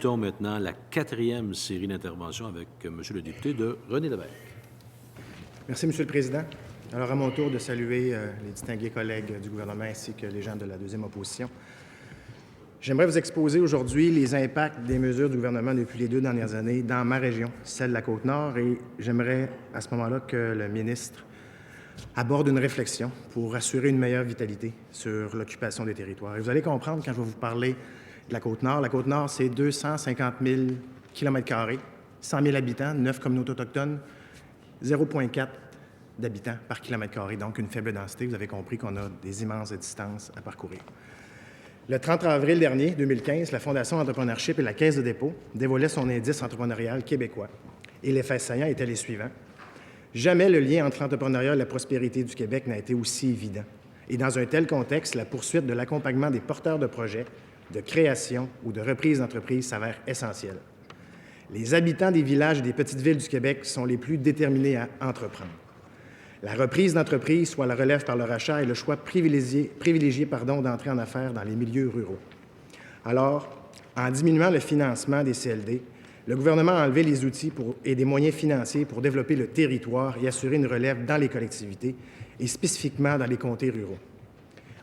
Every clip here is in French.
débutons maintenant la 4e série d'interventions avec M. le député de René Lévesque. Merci, M. le Président. Alors, à mon tour de saluer les distingués collègues du gouvernement ainsi que les gens de la deuxième opposition. J'aimerais vous exposer aujourd'hui les impacts des mesures du gouvernement depuis les 2 dernières années dans ma région, celle de la Côte-Nord, et j'aimerais à ce moment-là que le ministre aborde une réflexion pour assurer une meilleure vitalité sur l'occupation des territoires. Et vous allez comprendre quand je vais vous parler de la Côte-Nord. La Côte-Nord, c'est 250 000 km², 100 000 habitants, 9 communautés autochtones, 0,4 d'habitants par kilomètre carré, donc une faible densité. Vous avez compris qu'on a des immenses distances à parcourir. Le 30 avril dernier, 2015, la Fondation Entrepreneurship et la Caisse de dépôt dévoilaient son indice entrepreneurial québécois. Et les faits saillants étaient les suivants. Jamais le lien entre l'entrepreneuriat et la prospérité du Québec n'a été aussi évident. Et dans un tel contexte, la poursuite de l'accompagnement des porteurs de projets, de création ou de reprise d'entreprise s'avère essentielle. Les habitants des villages et des petites villes du Québec sont les plus déterminés à entreprendre. La reprise d'entreprise, soit la relève par le rachat, est le choix privilégié d'entrer en affaires dans les milieux ruraux. Alors, en diminuant le financement des CLD, le gouvernement a enlevé les outils et des moyens financiers pour développer le territoire et assurer une relève dans les collectivités et spécifiquement dans les comtés ruraux.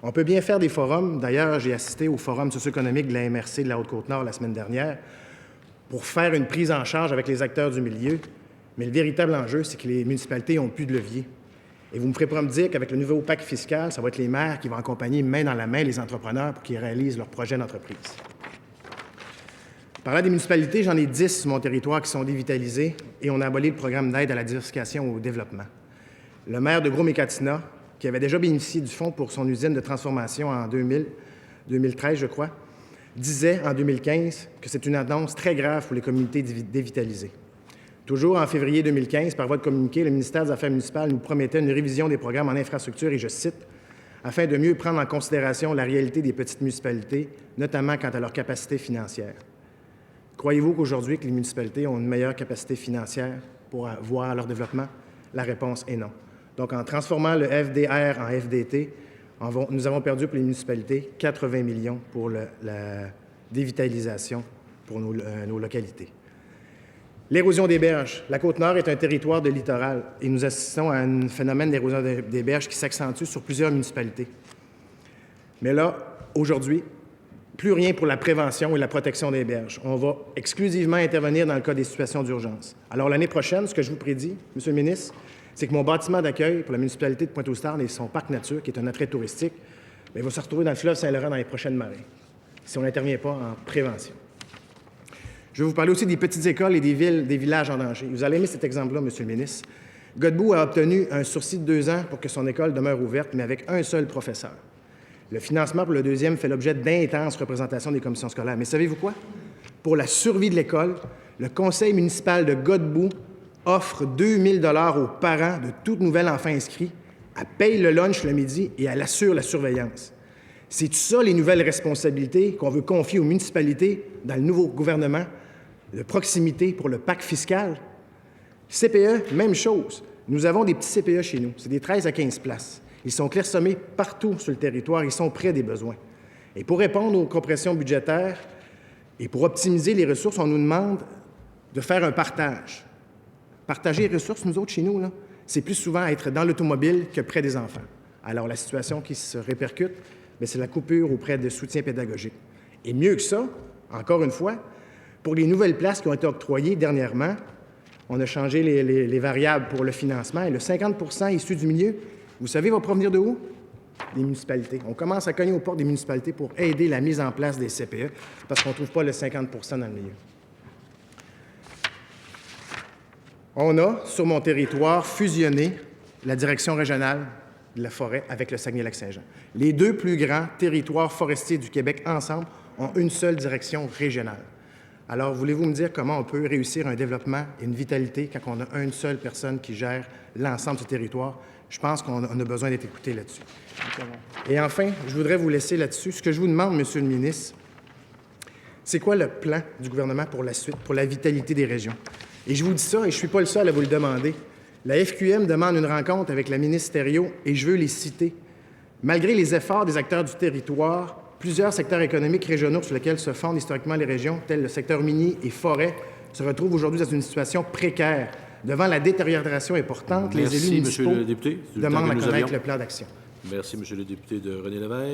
On peut bien faire des forums. D'ailleurs, j'ai assisté au forum socio-économique de la MRC de la Haute-Côte-Nord la semaine dernière pour faire une prise en charge avec les acteurs du milieu. Mais le véritable enjeu, c'est que les municipalités n'ont plus de levier. Et vous me ferez pas me dire qu'avec le nouveau pacte fiscal, ça va être les maires qui vont accompagner main dans la main les entrepreneurs pour qu'ils réalisent leurs projets d'entreprise. Parlant des municipalités, j'en ai 10 sur mon territoire qui sont dévitalisées et on a aboli le programme d'aide à la diversification et au développement. Le maire de Gros-Mécatina, qui avait déjà bénéficié du fonds pour son usine de transformation en 2013, je crois, disait en 2015 que c'est une annonce très grave pour les communautés dévitalisées. Toujours en février 2015, par voie de communiqué, le ministère des Affaires municipales nous promettait une révision des programmes en infrastructure, et je cite, « afin de mieux prendre en considération la réalité des petites municipalités, notamment quant à leur capacité financière ». Croyez-vous qu'aujourd'hui, que les municipalités ont une meilleure capacité financière pour voir leur développement? La réponse est non. Donc, en transformant le FDR en FDT, nous avons perdu pour les municipalités 80 millions pour la dévitalisation pour nos localités. L'érosion des berges. La Côte-Nord est un territoire de littoral et nous assistons à un phénomène d'érosion des berges qui s'accentue sur plusieurs municipalités. Mais là, aujourd'hui, plus rien pour la prévention et la protection des berges. On va exclusivement intervenir dans le cas des situations d'urgence. Alors, l'année prochaine, ce que je vous prédis, M. le ministre, c'est que mon bâtiment d'accueil pour la municipalité de Pointe-aux-Trembles et son parc nature, qui est un attrait touristique, il va se retrouver dans le fleuve Saint-Laurent dans les prochaines marées, si on n'intervient pas en prévention. Je vais vous parler aussi des petites écoles et des villages en danger. Vous allez aimer cet exemple-là, M. le ministre. Godbout a obtenu un sursis de 2 ans pour que son école demeure ouverte, mais avec un seul professeur. Le financement pour le deuxième fait l'objet d'intenses représentations des commissions scolaires. Mais savez-vous quoi? Pour la survie de l'école, le conseil municipal de Godbout offre 2 000 $ aux parents de tout nouvel enfant inscrit. Elle paye le lunch le midi et elle assure la surveillance. C'est ça les nouvelles responsabilités qu'on veut confier aux municipalités dans le nouveau gouvernement de proximité pour le pacte fiscal? CPE, même chose. Nous avons des petits CPE chez nous. C'est des 13 à 15 places. Ils sont clairsemés partout sur le territoire. Ils sont près des besoins. Et pour répondre aux compressions budgétaires et pour optimiser les ressources, on nous demande de faire un partage. Partager les ressources, nous autres, chez nous, là, c'est plus souvent être dans l'automobile que près des enfants. Alors, la situation qui se répercute, c'est la coupure auprès de soutien pédagogique. Et mieux que ça, encore une fois, pour les nouvelles places qui ont été octroyées dernièrement, on a changé les variables pour le financement et le 50 % issu du milieu, vous savez, va provenir de où? Des municipalités. On commence à cogner aux portes des municipalités pour aider la mise en place des CPE parce qu'on ne trouve pas le 50 % dans le milieu. On a, sur mon territoire, fusionné la direction régionale de la forêt avec le Saguenay-Lac-Saint-Jean. Les 2 plus grands territoires forestiers du Québec ensemble ont une seule direction régionale. Alors, voulez-vous me dire comment on peut réussir un développement et une vitalité quand on a une seule personne qui gère l'ensemble du territoire? Je pense qu'on a besoin d'être écouté là-dessus. Et enfin, je voudrais vous laisser là-dessus. Ce que je vous demande, Monsieur le ministre, c'est quoi le plan du gouvernement pour la suite, pour la vitalité des régions? Et je vous dis ça, et je ne suis pas le seul à vous le demander. La FQM demande une rencontre avec la ministre Thériault, et je veux les citer. Malgré les efforts des acteurs du territoire, Plusieurs secteurs économiques régionaux sur lesquels se fondent historiquement les régions, tels le secteur minier et forêt, se retrouvent aujourd'hui dans une situation précaire. Devant la détérioration importante, les élus municipaux Monsieur le député. demandent à connaître le plan d'action. Merci, Monsieur le député de René Lévesque.